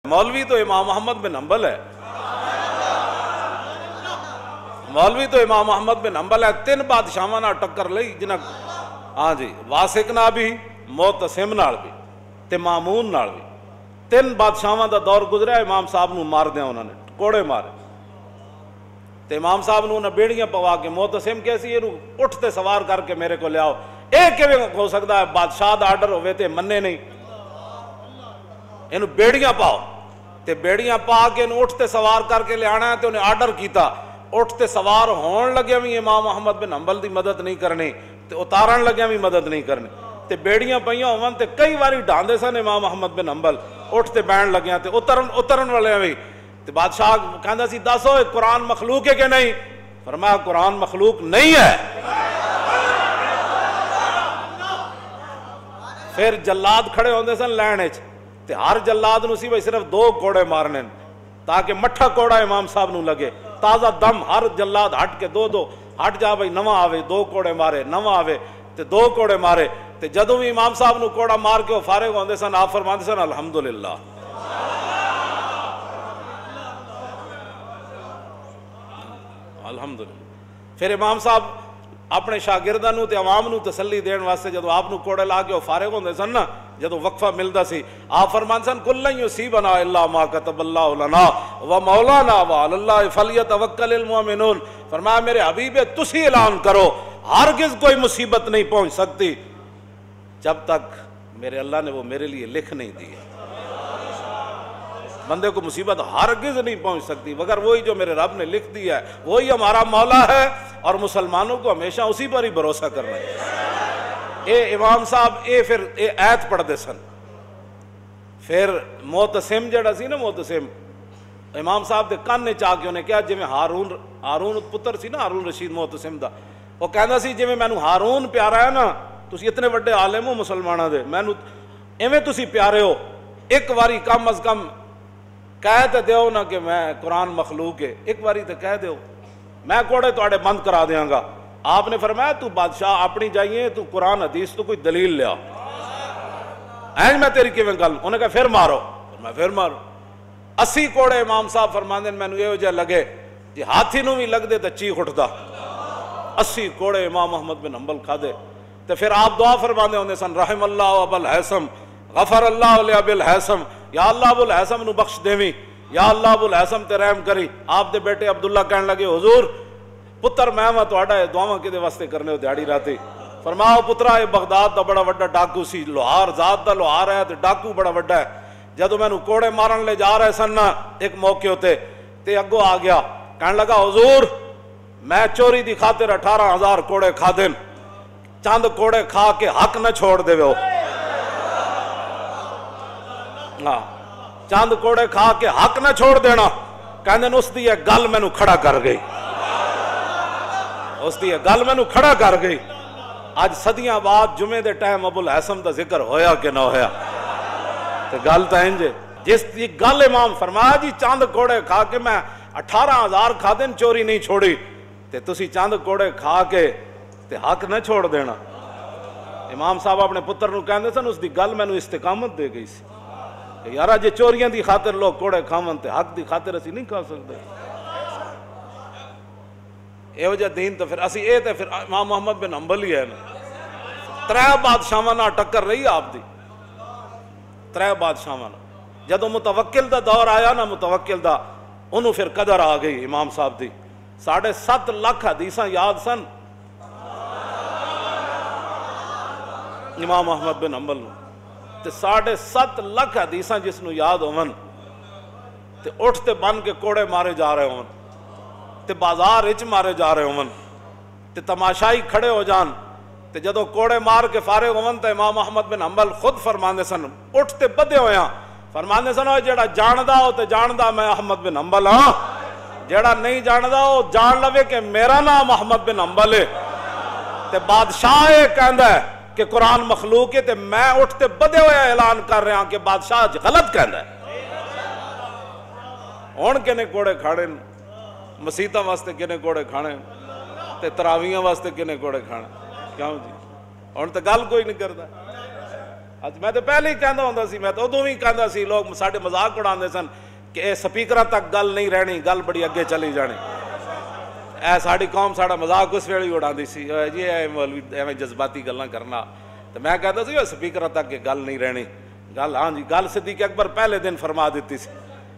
مولوی تو امام محمد بن حنبل ہے، مولوی تو امام محمد بن حنبل ہے۔ تین بادشاہاں نال ٹکر لئی جنہاں، ہاں جی، واسق نال بھی، معتصم نال بھی تے مامون نال بھی۔ تین بادشاہاں دا دور گزریا، امام صاحب نو مار دیا انہوں نے، کوڑے مارے تے امام صاحب نو بیڑیاں پوا کے، معتصم کیسی یہ اٹھ تے سوار کر کے میرے کو لے آؤ۔ ایک کیویں ہو سکتا ہے بادشاہ دا آرڈر ہوئے تے منے نہیں، انہوں بیڑیاں پاؤ تے بیڑیاں پا کے انہوں اٹھتے سوار کر کے لے آنا ہے تے انہیں آرڈر کیتا، اٹھتے سوار ہون لگے بھی امام محمد بن حنبل دی مدد نہیں کرنی تے اتارن لگے بھی مدد نہیں کرنی تے بیڑیاں پئیاں ہون تے کئی واری ڈھاندے سن امام محمد بن حنبل، اٹھتے بین لگیاں تے اترن والے بھی تے بادشاہ کہندا سی دسو قرآن مخلوق ہے کہ نہیں؟ فرمایا قرآن مخلوق نہیں ہے۔ پھر جلاد کھڑے ہوندے سن لین وچ تے ہر جلاد نو سی بھئی صرف 2 کوڑے مارنے تاکہ مٹھا کوڑا امام صاحب نو لگے، تازہ دم، ہر جلاد ہٹ کے 2 ہٹ جا بھئی، نواں آوے 2 کوڑے مارے، نواں آوے تے 2 کوڑے مارے تے جدوں بھی امام صاحب نو کوڑا مار کے وہ فارغ ہوندے سن، آپ فرماندے سن الحمدللہ، الحمدللہ۔ پھر امام صاحب اپنے شاگرداں نو تے عوام نو تسلی دین واسطے جدو آپ نو کوڑے لا کے وہ فارغ ہوندے سن نا، جدو وقفہ ملدا سی، آپ فرماندے سن کل لن یصیبنا الا ما کتب اللہ لنا ومولانا وعلی اللہ فلیتوکل المؤمنون۔ فرمایا میرے حبیب تسی اعلان کرو ہرگز کوئی مصیبت نہیں پہنچ سکتی جب تک میرے اللہ نے وہ میرے لیے لکھ نہیں دی۔ بندے کو مصیبت ہرگز نہیں پہنچ سکتی مگر وہی جو میرے رب نے لکھ دیا ہے، وہی ہمارا مولا ہے اور مسلمانوں کو ہمیشہ اسی پر ہی بھروسہ کرنا ہے۔ اے امام صاحب پھر آیت پڑھ دے سن۔ پھر معتصم جڑا سی نا، معتصم امام صاحب دے کان چا کے انہیں کہا جی میں ہارون پتر سی نا، ہارون رشید معتصم دا، وہ کہندا سی جی مینوں ہارون پیارا ہے نا، تسی اتنے بڑے عالم ہو مسلمانوں دے، مینوں ایویں تسی پیارے ہو، ایک واری کم از کم کہہ تے دیو نا کہ میں قرآن مخلوق ہے، ایک باری تے کہہ دیو، میں کوڑے تواڈے بند کرا دیاں گا۔ آپ نے فرمایا تو بادشاہ اپنی جائیے، تو قرآن حدیث تو کوئی دلیل لیا، این میں تیری کیویں گل، انہیں کہا پھر مارو، میں پھر مارو۔ 80 کوڑے امام صاحب فرماندے مینوں یہ جہ لگے جی ہاتھی نو بھی لگ دے تے چیخ اٹھدا۔ 80 کوڑے امام محمد بن حنبل کھا دے تے پھر آپ دعا فرماندے ہوندے سن رحم اللہ ابا الحیثم غفر اللہ علیہ ابی الحیثم، یا اللہ ابو الحیثم نو بخش دیویں، یا اللہ ابو الحیثم تے رحم کری۔ آپ دے بیٹے عبداللہ کہنے لگے حضور پتر میں تہاڈا دعاواں کدے واسطے کرنے ہو دیہڑی راتی؟ فرماؤ پترا یہ بغداد دا بڑا وڈا ڈاکو سی، لوہار ذات دا لوہار ہے تے ڈاکو بڑا وڈا ہے۔ جدو مینوں کوڑے مارن لے جا رہے سن نا ایک موقع ہوتے تے اگوں آ گیا، کہنے لگا حضور میں چوری دی خاطر 18,000 کوڑے کھا دین، چند کوڑے کھا کے حق نہ چھوڑ دے ہو، ہاں چند کوڑے کھا کے حق نہ چھوڑ دینا۔ کہندے اس دی ایک گل مینوں کھڑا کر گئی، اس دی ایک گل مینوں کھڑا کر گئی۔ آج صدیاں بعد جمعے دے ٹائم ابو الحیثم دا ذکر ہویا کہ نہ ہویا؟ تے گل تا انج جس دی گل امام فرمایا جی چند کوڑے کھا کے میں 18,000 کھا دین چوری نہیں چھوڑی، تے تسی چند کوڑے کھا کے تے حق نہ چھوڑ دینا۔ امام صاحب اپنے پتر نو کہندے سن اس دی گل مینوں استقامت دے گئی سی کہ یارا جے چوریاں دی خاطر لوگ کوڑے کھاون تے حق دی خاطر اسی نہیں کھا سکتے۔ اے وجہ دین تو پھر اسی اے تے پھر امام محمد بن حنبل ہی ہے نا۔ 3 بادشاہاں نال ٹکر رہی آپ دی، 3 بادشاہاں نال۔ جدوں متوکل دا دور آیا نا، متوکل دا انہوں پھر قدر آ گئی امام صاحب دی۔ 7.5 لاکھ حدیثاں یاد سن امام محمد بن حنبل نو، تے 7.5 لاکھ حدیثاں جس نو یاد ہون تے اٹھتے بن کے کوڑے مارے جا رہے ہون تے بازار اچ مارے جا رہے ہون تے تماشائی کھڑے ہو جان تے جدو کوڑے مار کے فارغ ہون تے امام محمد بن حنبل خود فرماندے سن، اٹھتے بدے ہویاں فرماندے سن جیڑا جاندا ہو تے جاندا میں احمد بن حنبل ہاں، جیڑا نہیں جاندا ہو جان لوے کہ میرا نام احمد بن حنبل ہے۔ تے بادشاہ یہ کہندا ہے کہ قرآن مخلوق ہے تے میں اٹھتے بدے ہوئے اعلان کر رہا ہوں کہ بادشاہ غلط کہندا ہے۔ ہن کنے کوڑے کھاڑے مسیتاں واسطے، کنے کوڑے کھانے تے تراویحاں واسطے، کنے کوڑے کھانے، کیوں جی ہن تے گل کوئی نہیں کردا۔ ਅੱਜ ਮੈਂ ਤਾਂ ਪਹਿਲੇ ਹੀ ਕਹਿੰਦਾ ਹੁੰਦਾ ਸੀ, ਮੈਂ ਤਾਂ ਉਦੋਂ ਵੀ ਕਹਿੰਦਾ ਸੀ, ਲੋਕ ਸਾਡੇ ਮਜ਼ਾਕ ਉਡਾਉਂਦੇ ਸਨ ਕਿ ਇਹ ਸਪੀਕਰਾਂ ਤੱਕ ਗੱਲ ਨਹੀਂ ਰਹਿਣੀ, ਗੱਲ ਬੜੀ ਅੱਗੇ ਚਲੀ ਜਾਣੀ। ਇਹ ਸਾਡੀ ਕੌਮ ਸਾਡਾ ਮਜ਼ਾਕ ਉਸ ਵੇਲੇ ਹੀ ਉਡਾਉਂਦੀ ਸੀ, ਜੀ ਇਹ ਮੌਲਵੀ ਐਵੇਂ ਜਜ਼ਬਾਤੀ ਗੱਲਾਂ ਕਰਨਾ। ਤੇ ਮੈਂ ਕਹਿੰਦਾ ਸੀ ਸਪੀਕਰਾਂ ਤੱਕ ਇਹ ਗੱਲ ਨਹੀਂ ਰਹਿਣੀ ਗੱਲ। ਹਾਂ ਜੀ, ਗੱਲ ਸਿੱਦੀਕ ਅਕਬਰ ਪਹਿਲੇ ਦਿਨ ਫਰਮਾ ਦਿੱਤੀ ਸੀ।